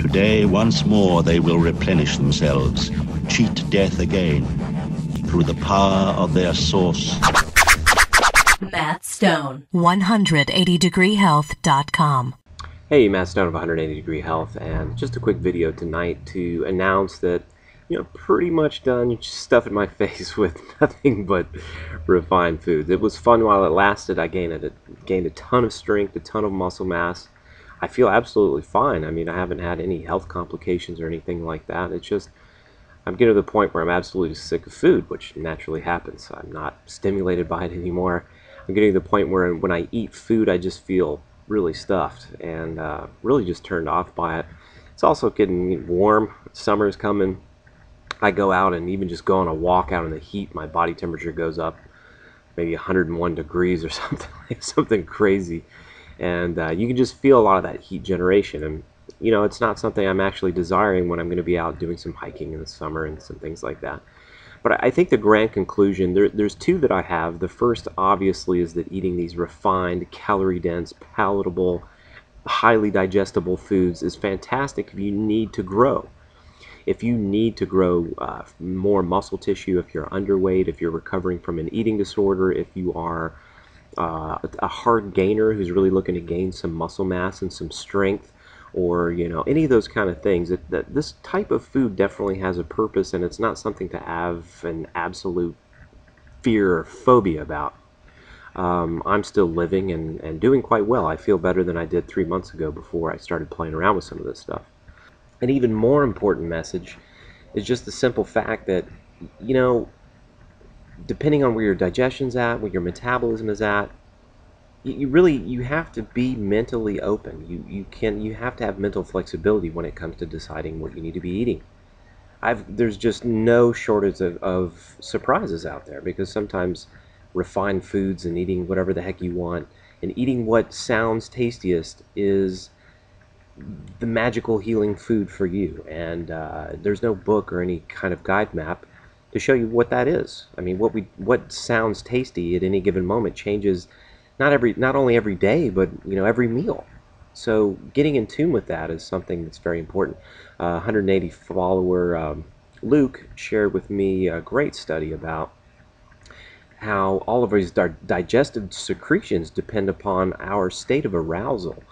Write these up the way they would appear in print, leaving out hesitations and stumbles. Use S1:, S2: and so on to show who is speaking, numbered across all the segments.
S1: Today, once more, they will replenish themselves, cheat death again, through the power of their source.
S2: Matt Stone,
S3: 180degreehealth.com.
S4: Hey, Matt Stone of 180 Degree Health, and just a quick video tonight to announce that, pretty much done stuffing my face with nothing but refined foods. It was fun while it lasted. I gained a ton of strength, a ton of muscle mass. I feel absolutely fine. I mean, I haven't had any health complications or anything like that. It's just, I'm getting to the point where I'm absolutely sick of food, which naturally happens. I'm not stimulated by it anymore. I'm getting to the point where when I eat food, I just feel really stuffed and really just turned off by it. It's also getting warm. Summer's coming. I go out and even just go on a walk out in the heat, my body temperature goes up maybe 101 degrees or something, something crazy. And you can just feel a lot of that heat generation. And, it's not something I'm actually desiring when I'm going to be out doing some hiking in the summer and some things like that. But I think the grand conclusion, there's two that I have. The first, obviously, is that eating these refined, calorie-dense, palatable, highly digestible foods is fantastic if you need to grow. If you need to grow more muscle tissue, if you're underweight, if you're recovering from an eating disorder, if you are a hard gainer who's really looking to gain some muscle mass and some strength, or any of those kind of things, that this type of food definitely has a purpose, and it's not something to have an absolute fear or phobia about. I'm still living and doing quite well. I feel better than I did 3 months ago before I started playing around with some of this stuff. An even more important message is just the simple fact that, depending on where your digestion's at, where your metabolism is at, you have to be mentally open. You have to have mental flexibility when it comes to deciding what you need to be eating. There's just no shortage of surprises out there, because sometimes refined foods and eating whatever the heck you want and eating what sounds tastiest is the magical healing food for you. And there's no book or any kind of guide map to show you what that is. I mean, what sounds tasty at any given moment changes not only every day, but every meal. So getting in tune with that is something that's very important. 180 follower Luke shared with me a great study about how all of his digestive secretions depend upon our state of arousal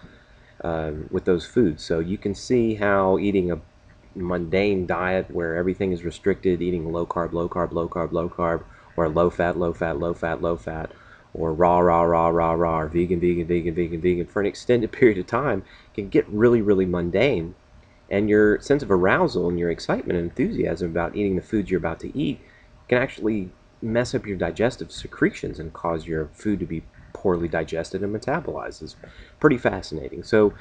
S4: with those foods. So you can see how eating a mundane diet where everything is restricted, eating low carb, low carb, low carb, low carb, or low fat, low fat, low fat, low fat, or raw, raw, raw, raw, raw, or vegan, vegan, vegan, vegan, vegan for an extended period of time can get really, really mundane. And your sense of arousal and your excitement and enthusiasm about eating the foods you're about to eat can actually mess up your digestive secretions and cause your food to be poorly digested and metabolized. It's pretty fascinating. So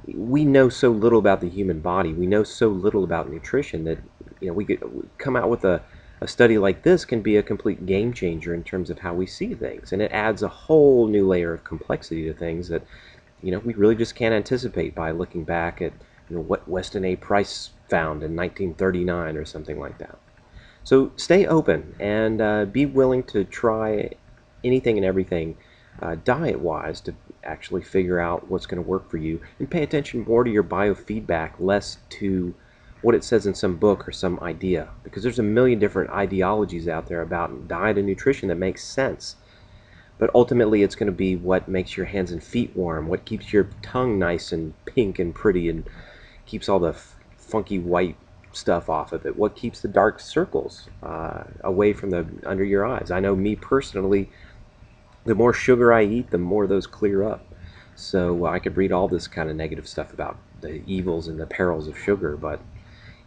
S4: we know so little about the human body. We know so little about nutrition that we could come out with a study like this can be a complete game changer in terms of how we see things, and it adds a whole new layer of complexity to things that we really just can't anticipate by looking back at what Weston A. Price found in 1939 or something like that. So stay open and be willing to try anything and everything diet-wise to actually figure out what's going to work for you, and pay attention more to your biofeedback, less to what it says in some book or some idea, because there's a million different ideologies out there about diet and nutrition that makes sense. But ultimately it's going to be what makes your hands and feet warm, what keeps your tongue nice and pink and pretty and keeps all the funky white stuff off of it, what keeps the dark circles away from the under your eyes. I know me personally, the more sugar I eat, the more those clear up. So I could read all this kind of negative stuff about the evils and the perils of sugar, but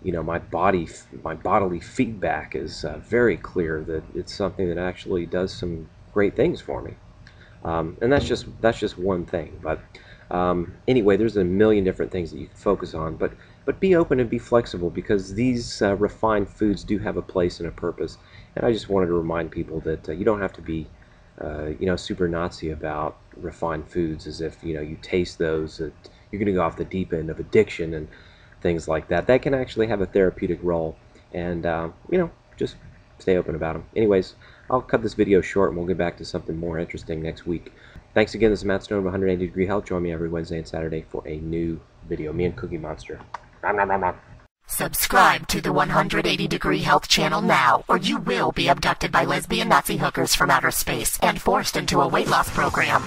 S4: my bodily feedback is very clear that it's something that actually does some great things for me. And that's just one thing. But anyway, there's a million different things that you can focus on. But be open and be flexible, because these refined foods do have a place and a purpose. And I just wanted to remind people that you don't have to be super Nazi about refined foods, as if you taste those that you're going to go off the deep end of addiction and things like that. That can actually have a therapeutic role, and just stay open about them. Anyways, I'll cut this video short and we'll get back to something more interesting next week. Thanks again. This is Matt Stone of 180 Degree Health. Join me every Wednesday and Saturday for a new video. Me and Cookie Monster.
S3: Subscribe to the 180 Degree Health channel now, or you will be abducted by lesbian Nazi hookers from outer space and forced into a weight loss program.